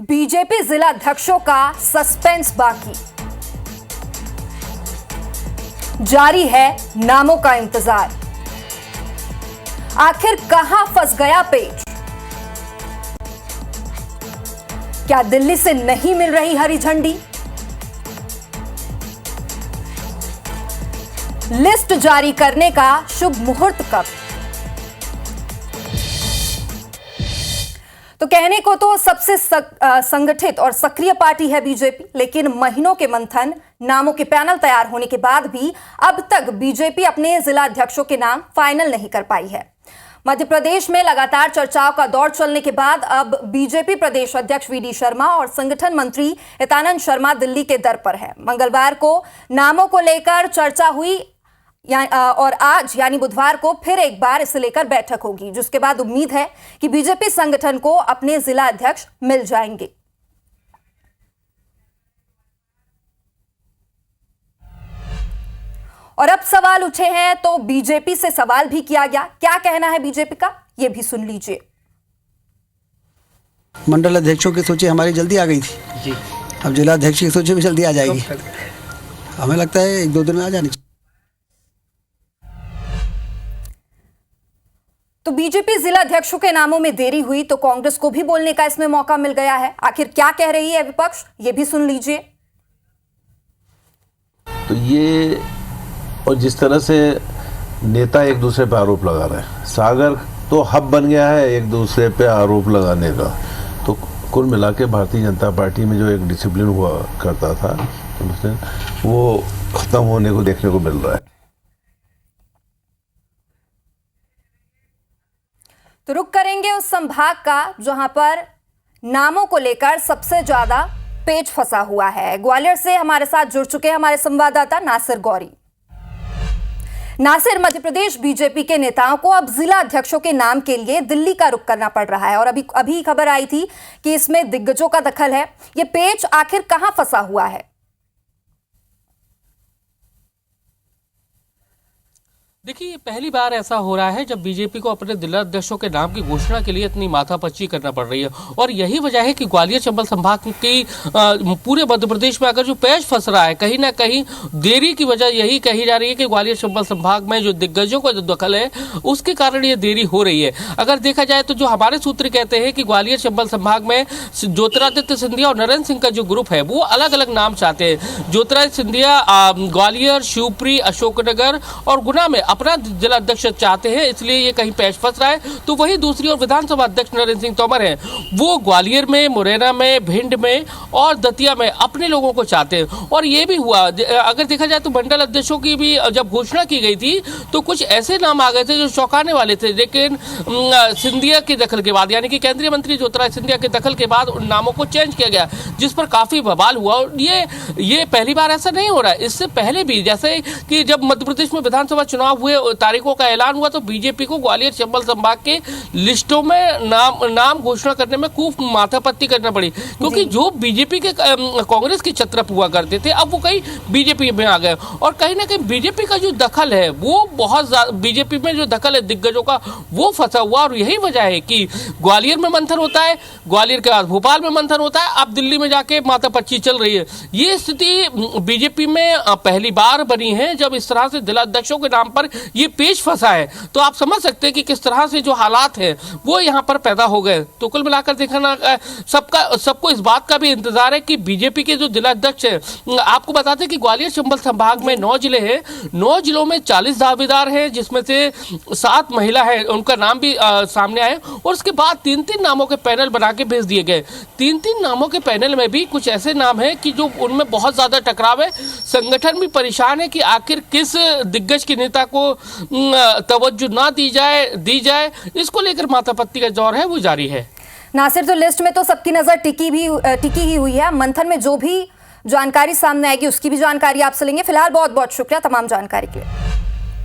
BJP जिलाध्यक्षों का suspense बाकी, जारी है नामों का इंतजार। आखिर कहां फंस गया पेच? क्या दिल्ली से नहीं मिल रही हरी झंडी? लिस्ट जारी करने का शुभ मुहूर्त कब? तो कहने को तो सबसे संगठित और सक्रिय पार्टी है बीजेपी, लेकिन महीनों के मंथन, नामों के पैनल तैयार होने के बाद भी अब तक बीजेपी अपने जिला अध्यक्षों के नाम फाइनल नहीं कर पाई है। मध्य प्रदेश में लगातार चर्चाओं का दौर चलने के बाद अब बीजेपी प्रदेश अध्यक्ष वी डी शर्मा और संगठन मंत्री हितानंद शर्मा दिल्ली के दर पर है। मंगलवार को नामों को लेकर चर्चा हुई और आज यानी बुधवार को फिर एक बार इसे लेकर बैठक होगी, जिसके बाद उम्मीद है कि बीजेपी संगठन को अपने जिला अध्यक्ष मिल जाएंगे। और अब सवाल उठे हैं तो बीजेपी से सवाल भी किया गया। क्या कहना है बीजेपी का, यह भी सुन लीजिए। मंडल अध्यक्षों की सूची हमारी जल्दी आ गई थी जी, अब जिला अध्यक्ष की सूची भी जल्दी आ जाएगी। हमें लगता है 1-2 दिन में आ जानी चाहिए। तो बीजेपी जिला अध्यक्षों के नामों में देरी हुई तो कांग्रेस को भी बोलने का इसमें मौका मिल गया है। आखिर क्या कह रही है विपक्ष, ये भी सुन लीजिए। तो ये और जिस तरह से नेता एक दूसरे पे आरोप लगा रहे हैं, सागर तो हब बन गया है एक दूसरे पे आरोप लगाने का। तो कुल मिला के भारतीय जनता पार्टी में जो एक डिसिप्लिन हुआ करता था वो खत्म होने को देखने को मिल रहा है। तो रुक करेंगे उस संभाग का जहां पर नामों को लेकर सबसे ज्यादा पेच फंसा हुआ है। ग्वालियर से हमारे साथ जुड़ चुके हैं हमारे संवाददाता नासिर गौरी। नासिर, मध्य प्रदेश बीजेपी के नेताओं को अब जिला अध्यक्षों के नाम के लिए दिल्ली का रुख करना पड़ रहा है और अभी खबर आई थी कि इसमें दिग्गजों का दखल है। यह पेच आखिर कहां फंसा हुआ है? देखिए, पहली बार ऐसा हो रहा है जब बीजेपी को अपने जिला अध्यक्षों के नाम की घोषणा के लिए इतनी माथापच्ची करना पड़ रही है और यही वजह है कि ग्वालियर चंबल संभाग की पूरे मध्य प्रदेश में अगर जो पेच फंस रहा है, कहीं ना कहीं देरी की वजह यही कही जा रही है कि ग्वालियर चंबल संभाग में जो दिग्गजों का जो दखल है उसके कारण ये देरी हो रही है। अगर देखा जाए तो जो हमारे सूत्र कहते हैं कि ग्वालियर चंबल संभाग में ज्योतिरादित्य सिंधिया और नरेंद्र सिंह का जो ग्रुप है वो अलग अलग नाम चाहते हैं। ज्योतिरादित्य सिंधिया ग्वालियर, शिवपुरी, अशोकनगर और गुना में अपना जिला अध्यक्ष चाहते हैं, इसलिए ये कहीं पेच फंस रहा है। तो वही दूसरी ओर विधानसभा अध्यक्ष नरेंद्र सिंह तोमर हैं, वो ग्वालियर में, मुरैना में, भिंड में और दतिया में अपने लोगों को चाहते हैं। और ये भी हुआ, अगर देखा जाए तो मंडल अध्यक्षों की भी जब घोषणा की गई थी तो कुछ ऐसे नाम आ गए थे जो चौंकाने वाले थे, लेकिन सिंधिया के दखल के बाद, यानी कि केंद्रीय मंत्री ज्योतिरादित्य सिंधिया के दखल के बाद उन नामों को चेंज किया गया, जिस पर काफी बवाल हुआ। और ये पहली बार ऐसा नहीं हो रहा है, इससे पहले भी जैसे कि जब मध्य प्रदेश में विधानसभा चुनाव हुए, तारीखों का ऐलान हुआ तो बीजेपी को ग्वालियर चंबल संभाग के लिस्टों में नाम घोषणा करने में खूब माथापत्ती करना पड़ी, क्योंकि जो बीजेपी के कांग्रेस की छत्रप हुआ करते थे अब वो कहीं बीजेपी में आ गए। और कहीं ना कहीं बीजेपी का जो दखल है वो बहुत ज्यादा, बीजेपी में जो दखल है दिग्गजों का वो फंसा हुआ। और यही वजह है कि ग्वालियर में मंथन होता है, ग्वालियर के बाद भोपाल में मंथन होता है, अब दिल्ली में जाके माथापच्ची चल रही है। ये स्थिति बीजेपी में पहली बार बनी है जब इस तरह से जिला अध्यक्षों के नाम पर ये पेच फंसा है। तो आप समझ सकते हैं कि किस तरह से जो हालात हैं वो यहाँ पर पैदा हो गए। तो कुल मिलाकर देखना सबको इस बात का भी इंतजार है कि बीजेपी के जो जिला अध्यक्ष हैं, आपको बताते हैं कि ग्वालियर चंबल संभाग में 9 जिले हैं, 9 जिलों में 40 दावेदार हैं, जिसमें से 7 महिला है, उनका नाम भी सामने आए। और उसके बाद 3-3 नामों के पैनल बना के भेज दिए गए। 3-3 नामों के पैनल में भी कुछ ऐसे नाम हैं कि जो उनमें बहुत ज्यादा टकराव है। संगठन भी परेशान है कि आखिर किस दिग्गज के नेता को तवज्जो ना दी जाए, इसको लेकर माथापत्ती का दौर है वो जारी है। नासिर, तो लिस्ट में तो सबकी नजर टिकी ही हुई है। मंथन में जो भी जानकारी सामने आएगी उसकी भी जानकारी आपसे लेंगे। फिलहाल बहुत बहुत शुक्रिया तमाम जानकारी के लिए।